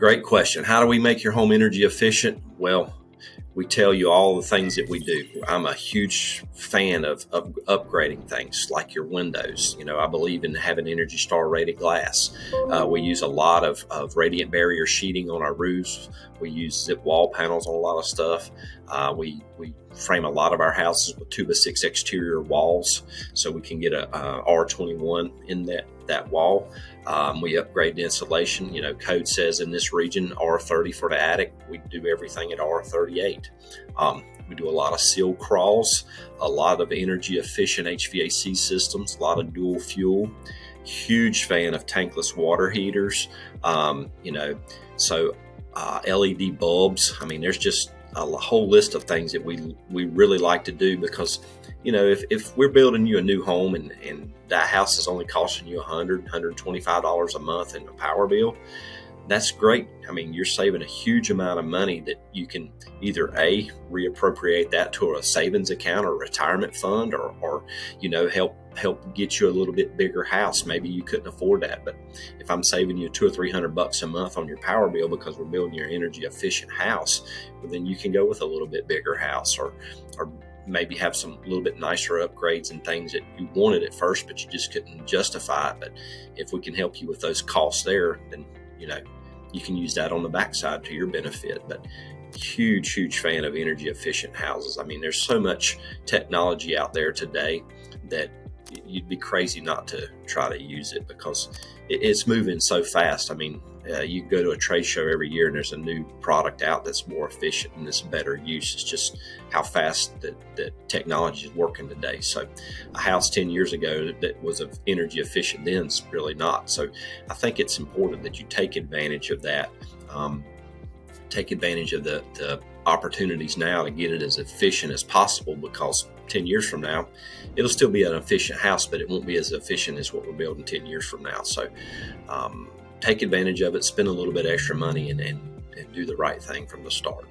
Great question. How do we make your home energy efficient? Well, we tell you all the things that we do. I'm a huge fan of upgrading things like your windows. I believe in having Energy Star rated glass. We use a lot of radiant barrier sheeting on our roofs. We use zip wall panels on a lot of stuff. We frame a lot of our houses with 2x6 exterior walls, so we can get a R21 in that wall. We upgrade the insulation. Code says in this region R30 for the attic. We do everything at R38. We do a lot of seal crawls, a lot of energy efficient HVAC systems, a lot of dual fuel. Huge fan of tankless water heaters. LED bulbs. There's just a whole list of things that we really like to do because, if we're building you a new home and that house is only costing you $125 a month in a power bill, that's great. You're saving a huge amount of money that you can either reappropriate that to a savings account or retirement fund, or help get you a little bit bigger house. Maybe you couldn't afford that, but if I'm saving you $200 or $300 a month on your power bill because we're building your energy efficient house, well, then you can go with a little bit bigger house, or maybe have some little bit nicer upgrades and things that you wanted at first, but you just couldn't justify it. But if we can help you with those costs there, then you can use that on the backside to your benefit. But huge fan of energy efficient houses. There's so much technology out there today that you'd be crazy not to try to use it because it's moving so fast. You go to a trade show every year and there's a new product out that's more efficient and it's better use. It's just how fast the technology is working today. So a house 10 years ago that was of energy efficient then is really not. So I think it's important that you take advantage of that. Take advantage of the opportunities now to get it as efficient as possible, because 10 years from now, it'll still be an efficient house, but it won't be as efficient as what we're building 10 years from now. So take advantage of it, spend a little bit extra money, and do the right thing from the start.